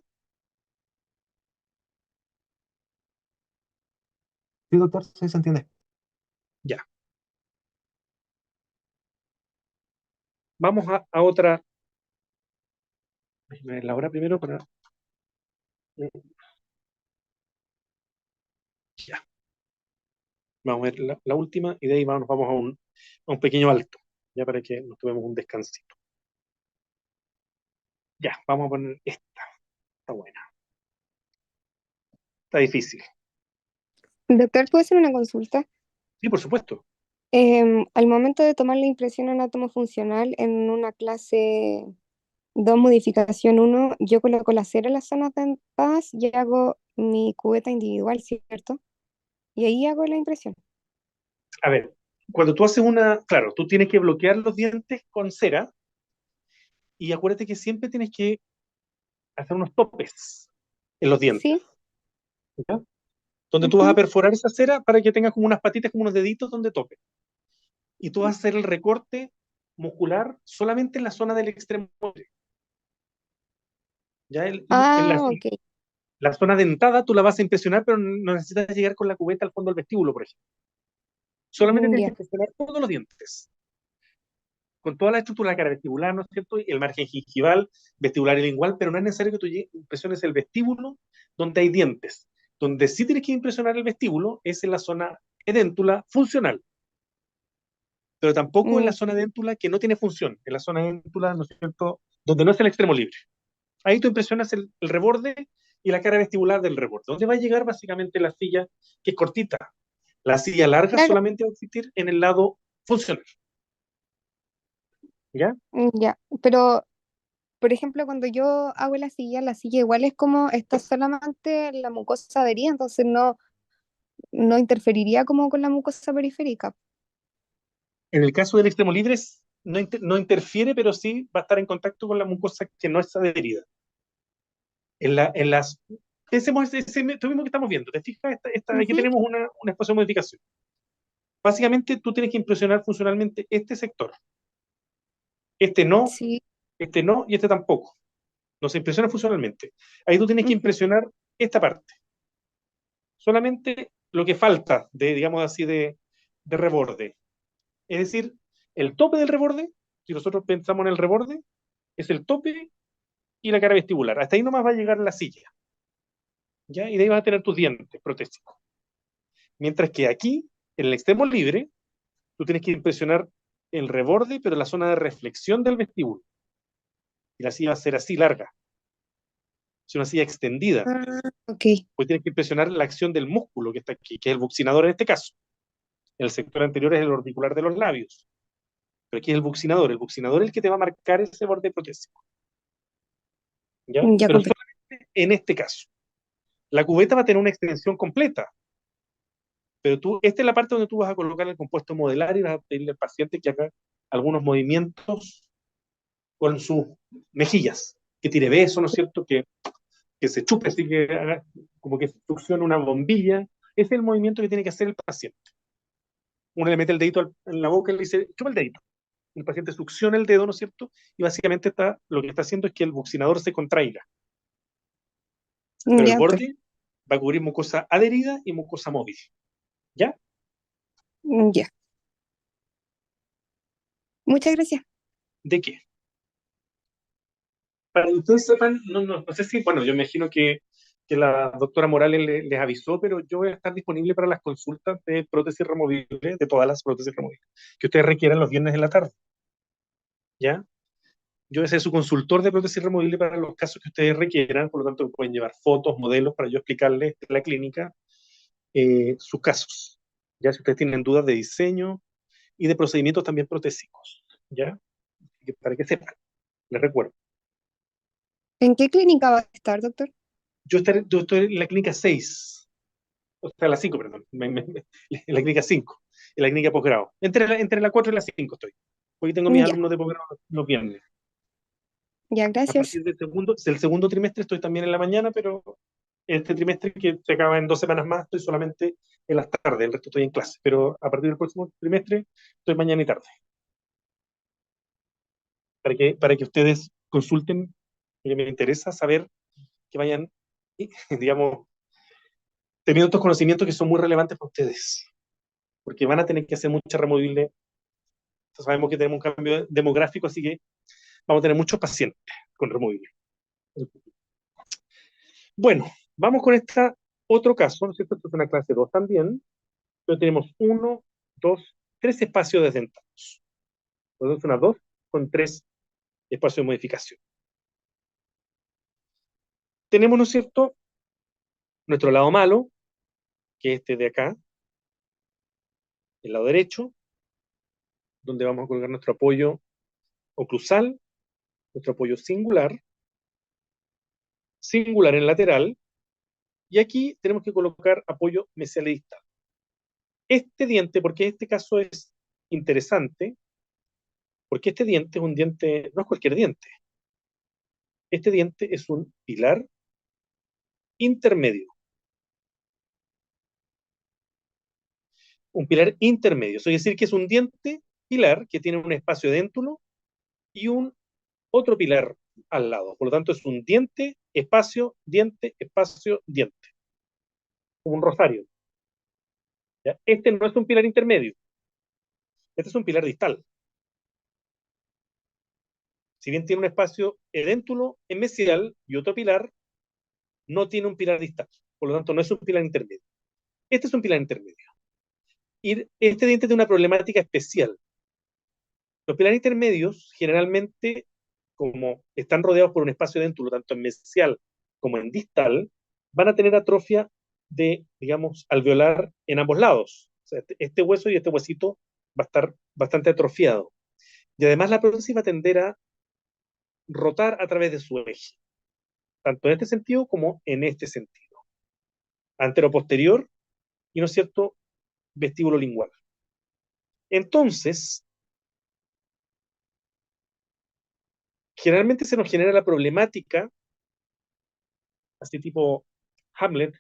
Sí, doctor, sí se entiende. Ya. Vamos a otra. Déjame ver la hora primero para. Ya. Vamos a ver la última y de ahí vamos a un pequeño alto, ya para que nos tomemos un descansito. Ya, vamos a poner esta. Está buena. Está difícil. Doctor, ¿puedo hacer una consulta? Sí, por supuesto. Al momento de tomar la impresión anatomofuncional en una clase 2 modificación uno, yo coloco la cera en las zonas dentadas y hago mi cubeta individual, ¿cierto? Y ahí hago la impresión. A ver, cuando tú haces una. Claro, tú tienes que bloquear los dientes con cera y acuérdate que siempre tienes que hacer unos topes en los dientes. Sí. ¿Ya? Donde tú vas a Ujú. perforar esa cera para que tengas como unas patitas, como unos deditos donde tope. Y tú vas a hacer el recorte muscular solamente en la zona del extremo. Ya en Ah, ok. la zona dentada tú la vas a impresionar, pero no necesitas llegar con la cubeta al fondo del vestíbulo, por ejemplo. Solamente tienes que Ya. impresionar todos los dientes, con toda la estructura de la cara vestibular, ¿no es cierto? Y el margen gingival, vestibular y lingual, pero no es necesario que tú impresiones el vestíbulo donde hay dientes. Donde sí tienes que impresionar el vestíbulo es en la zona edéntula funcional, pero tampoco en la Mm, zona edéntula que no tiene función, en la zona edéntula, ¿no es cierto?, donde no es el extremo libre. Ahí tú impresionas el reborde y la cara vestibular del reborde. ¿Dónde va a llegar básicamente la silla, que es cortita? La silla larga claro. solamente va a existir en el lado funcional. ¿Ya? Ya. Pero, por ejemplo, cuando yo hago la silla igual es como está solamente la mucosa adherida, entonces no interferiría como con la mucosa periférica. En el caso del extremo libre no interfiere, pero sí va a estar en contacto con la mucosa que no es adherida. En las. Pensemos esto mismo que estamos viendo. ¿Te fijas? Aquí Ujú. tenemos una espacio de modificación. Básicamente, tú tienes que impresionar funcionalmente este sector. Este no, Sí. este no y este tampoco. No se impresiona funcionalmente. Ahí tú tienes que Ujú. impresionar esta parte. Solamente lo que falta de, digamos así, de reborde. Es decir, el tope del reborde, si nosotros pensamos en el reborde, es el tope y la cara vestibular. Hasta ahí nomás va a llegar la silla. ¿Ya? Y de ahí vas a tener tus dientes protésicos. Mientras que aquí, en el extremo libre, tú tienes que impresionar el reborde, pero la zona de reflexión del vestíbulo. Y la silla va a ser así larga. Es una silla extendida. Ah, ok. Pues tienes que impresionar la acción del músculo que está aquí, que es el buccinador en este caso. El sector anterior es el orbicular de los labios. Pero aquí es el buccinador. El buccinador es el que te va a marcar ese borde protésico. ¿Ya? Ya Pero compré. solamente en este caso. La cubeta va a tener una extensión completa. Pero esta es la parte donde tú vas a colocar el compuesto modelar y vas a pedirle al paciente que haga algunos movimientos con sus mejillas, que tire besos, ¿no es cierto? Que se chupe, así que haga como que succione una bombilla. Ese es el movimiento que tiene que hacer el paciente. Uno le mete el dedito en la boca y le dice, chupa el dedito. El paciente succiona el dedo, ¿no es cierto? Y básicamente lo que está haciendo es que el buccinador se contraiga. Pero el Ya, borde va a cubrir mucosa adherida y mucosa móvil. ¿Ya? ya. Muchas gracias. ¿De qué? Para que ustedes sepan, no sé si, bueno, yo me imagino que la doctora Morales les avisó, pero yo voy a estar disponible para las consultas de prótesis removibles, de todas las prótesis removibles, que ustedes requieran los viernes en la tarde, ¿ya? Yo voy a ser su consultor de prótesis removible para los casos que ustedes requieran, por lo tanto pueden llevar fotos, modelos, para yo explicarles en la clínica sus casos, ya si ustedes tienen dudas de diseño y de procedimientos también protésicos, ¿ya? Para que sepan. les recuerdo. ¿En qué clínica va a estar, doctor? Yo estoy en la clínica 6, o sea, la 5, perdón, en la clínica 5, en la clínica posgrado. Entre la 4 y la 5 estoy. Hoy tengo mis Ya, alumnos de posgrado los viernes. ya, A gracias. partir del segundo trimestre estoy también en la mañana, pero este trimestre que se acaba en 2 semanas más, estoy solamente en las tardes, el resto estoy en clase. Pero a partir del próximo trimestre estoy mañana y tarde. Para que ustedes consulten, porque me interesa saber que vayan, digamos, teniendo estos conocimientos que son muy relevantes para ustedes, porque van a tener que hacer mucha removible. Sabemos que tenemos un cambio demográfico, así que vamos a tener muchos pacientes con removible. Bueno, vamos con este otro caso, ¿no es cierto? Esto es una clase 2 también, pero tenemos 1, 2, 3 espacios desdentados. Entonces, una 2 con 3 espacios de modificación. Tenemos, ¿no es cierto?, nuestro lado malo, que es este de acá, el lado derecho, donde vamos a colocar nuestro apoyo oclusal, nuestro apoyo singular, singular en lateral, y aquí tenemos que colocar apoyo mesial y distal. Este diente, porque este caso es interesante, porque este diente es un diente, no es cualquier diente, este diente es un pilar intermedio. Un pilar intermedio, eso quiere decir que es un diente pilar que tiene un espacio déntulo y un otro pilar al lado. Por lo tanto, es un diente, espacio, diente, espacio, diente. Como un rosario. ¿Ya? Este no es un pilar intermedio. Este es un pilar distal. Si bien tiene un espacio edéntulo en mesial y otro pilar, no tiene un pilar distal. Por lo tanto, no es un pilar intermedio. Este es un pilar intermedio. Y este diente tiene una problemática especial. Los pilares intermedios, generalmente, como están rodeados por un espacio edéntulo, tanto en mesial como en distal, van a tener atrofia de, digamos, alveolar en ambos lados. O sea, este hueso y este huesito va a estar bastante atrofiado. Y además la prótesis va a tender a rotar a través de su eje, tanto en este sentido como en este sentido. Antero-posterior y, ¿no es cierto?, vestíbulo lingual. Entonces, generalmente se nos genera la problemática, así tipo Hamlet,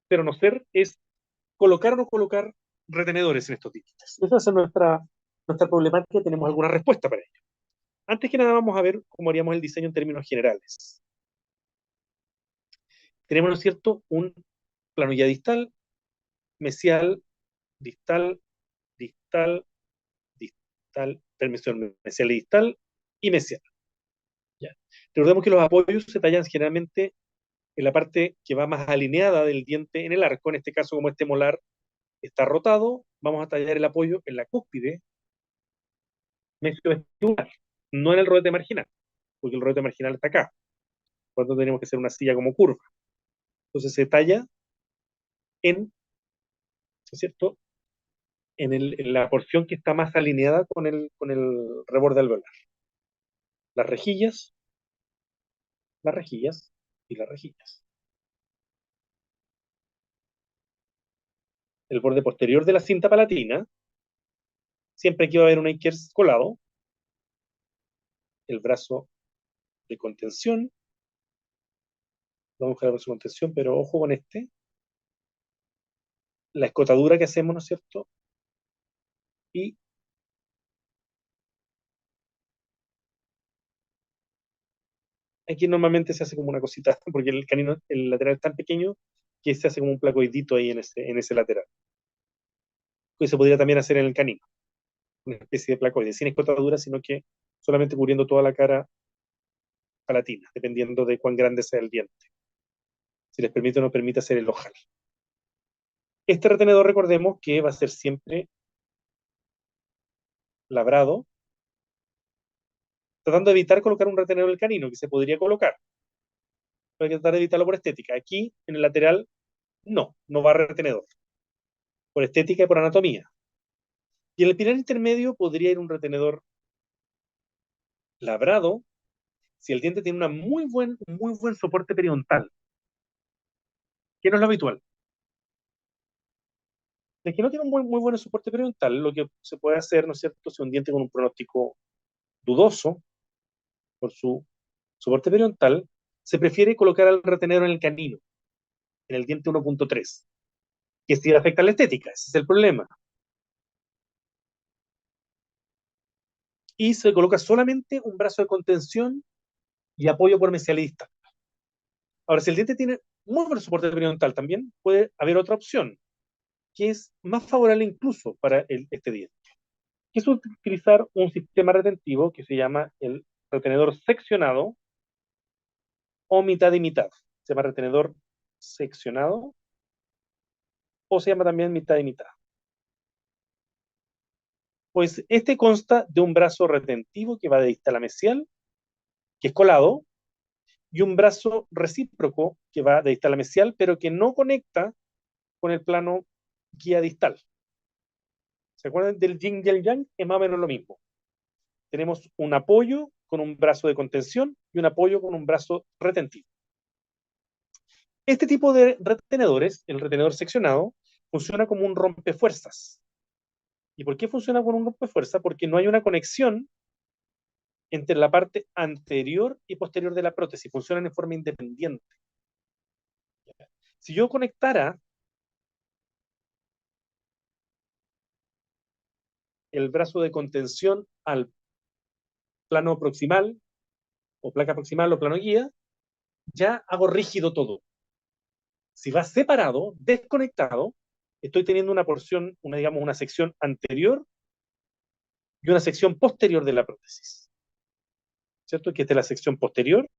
pero no ser es colocar o no colocar retenedores en estos dientes. Esa es nuestra problemática y tenemos alguna respuesta para ello. Antes que nada vamos a ver cómo haríamos el diseño en términos generales. Tenemos, ¿no es cierto?, un plano ya distal, mesial, distal, distal, distal, permisión mesial y distal, y mesial. ¿Ya? Recordemos que los apoyos se tallan generalmente en la parte que va más alineada del diente en el arco, en este caso como este molar está rotado, vamos a tallar el apoyo en la cúspide mesiovestibular, no en el rodete marginal, porque el rodete marginal está acá, por lo tanto tenemos que hacer una silla como curva. Entonces se talla en, ¿no es cierto?, en la porción que está más alineada con el reborde alveolar. Las rejillas y las rejillas. El borde posterior de la cinta palatina, siempre aquí va a haber un Akers colado, el brazo de contención, vamos a buscar el brazo de contención, pero ojo con este, la escotadura que hacemos, ¿no es cierto?, y aquí normalmente se hace como una cosita, porque el canino, el lateral es tan pequeño que se hace como un placoidito ahí en ese lateral. Que se podría también hacer en el canino, una especie de placoide, sin escotadura, sino que solamente cubriendo toda la cara palatina, dependiendo de cuán grande sea el diente. Si les permite o no permite hacer el ojal. Este retenedor, recordemos que va a ser siempre labrado, tratando de evitar colocar un retenedor en el canino, que se podría colocar. Hay que tratar de evitarlo por estética. Aquí, en el lateral, no va retenedor. Por estética y por anatomía. Y en el pilar intermedio podría ir un retenedor labrado, si el diente tiene un muy buen soporte periodontal, que no es lo habitual. El que no tiene un muy buen soporte periodontal, lo que se puede hacer, ¿no es cierto?, si un diente con un pronóstico dudoso por su soporte periodontal, se prefiere colocar al retenedor en el canino, en el diente 1.3, que sí afecta a la estética, ese es el problema. Y se coloca solamente un brazo de contención y apoyo por mesialista. Ahora, si el diente tiene muy buen soporte periodontal también, puede haber otra opción, que es más favorable incluso para este diente, que es utilizar un sistema retentivo que se llama el retenedor seccionado o mitad y mitad. Se llama retenedor seccionado o se llama también mitad y mitad. Pues este consta de un brazo retentivo que va de distal a mesial, que es colado, y un brazo recíproco que va de distal a mesial, pero que no conecta con el plano guía distal. ¿Se acuerdan del yin y el yang? Es más o menos lo mismo. Tenemos un apoyo con un brazo de contención y un apoyo con un brazo retentivo. Este tipo de retenedores, el retenedor seccionado, funciona como un rompefuerzas. ¿Y por qué funciona como un rompefuerzas? Porque no hay una conexión entre la parte anterior y posterior de la prótesis, funcionan en forma independiente. Si yo conectara el brazo de contención al plano proximal, o placa proximal o plano guía, ya hago rígido todo. Si va separado, desconectado, estoy teniendo una porción, digamos, una sección anterior y una sección posterior de la prótesis. ¿Cierto? Que esta es la sección posterior.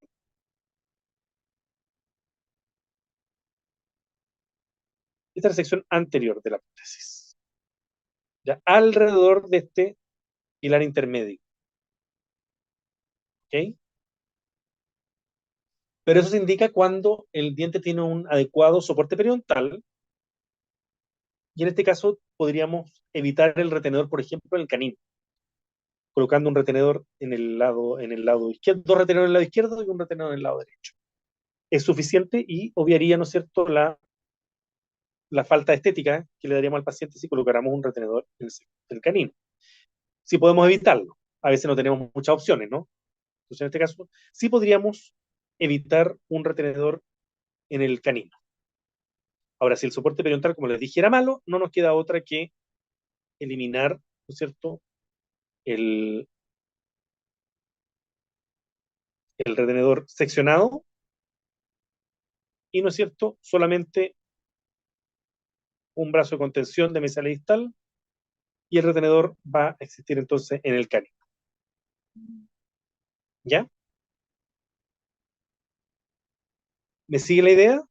Esta es la sección anterior de la prótesis. Ya alrededor de este pilar intermedio. ¿Ok? Pero eso se indica cuando el diente tiene un adecuado soporte periodontal, y en este caso podríamos evitar el retenedor, por ejemplo, en el canino, colocando un retenedor en el lado izquierdo, dos retenedores en el lado izquierdo y un retenedor en el lado derecho. Es suficiente y obviaría, ¿no es cierto?, la falta de estética que le daríamos al paciente si colocáramos un retenedor en el canino. Si podemos evitarlo, a veces no tenemos muchas opciones, ¿no? Entonces, en este caso, sí podríamos evitar un retenedor en el canino. Ahora, si el soporte periodontal, como les dije, era malo, no nos queda otra que eliminar, ¿no es cierto?, el, el retenedor seccionado y, ¿no es cierto?, solamente un brazo de contención de mesial distal, y el retenedor va a existir entonces en el canino. ¿Ya? ¿Me sigue la idea?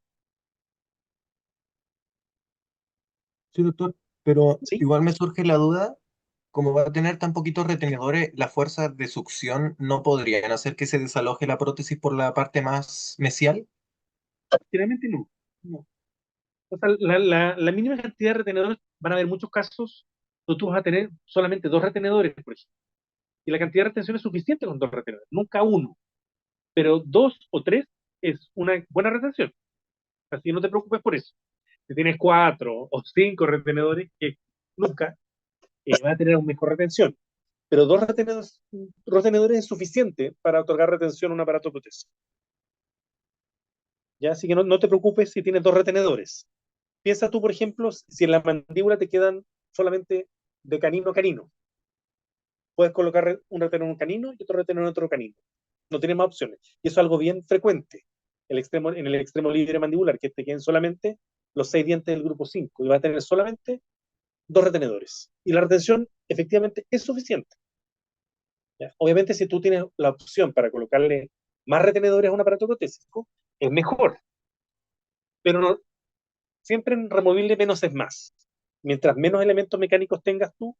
Sí, doctor, pero ¿Sí? igual me surge la duda, como va a tener tan poquitos retenedores, las fuerzas de succión no podrían hacer que se desaloje la prótesis por la parte más mesial. Generalmente no. No. O sea, la mínima cantidad de retenedores, van a haber muchos casos donde tú vas a tener solamente dos retenedores, por ejemplo. Y la cantidad de retención es suficiente con dos retenedores, nunca uno. Pero dos o tres es una buena retención. Así que no te preocupes por eso. Si tienes cuatro o cinco retenedores, que nunca va a tener una mejor retención. Pero dos retenedores es suficiente para otorgar retención a un aparato protésico. ¿Ya? Así que no te preocupes si tienes dos retenedores. Piensa tú, por ejemplo, si en la mandíbula te quedan solamente de canino a canino. Puedes colocar un retenedor en un canino y otro retenedor en otro canino. No tienes más opciones. Y eso es algo bien frecuente en el extremo libre mandibular, que te queden solamente los 6 dientes del grupo 5 y vas a tener solamente dos retenedores. Y la retención efectivamente es suficiente. ¿Ya? Obviamente, si tú tienes la opción para colocarle más retenedores a un aparato protésico, es mejor. Pero siempre en removible menos es más. Mientras menos elementos mecánicos tengas tú,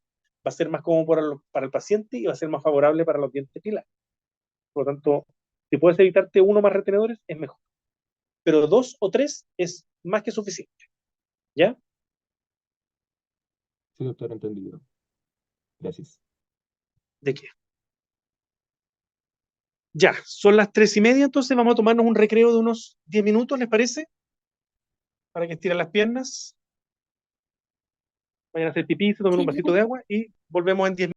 va a ser más cómodo para el paciente y va a ser más favorable para los dientes pilares. Por lo tanto, si puedes evitarte uno más retenedores, es mejor. Pero dos o tres es más que suficiente. ¿Ya? Sí, doctor, entendido. Gracias. ¿De qué? Ya, son las 3:30, entonces vamos a tomarnos un recreo de unos 10 minutos, ¿les parece? Para que estiren las piernas, vayan a hacer pipí, se tomen un Sí, vasito de agua y volvemos en 10 minutos.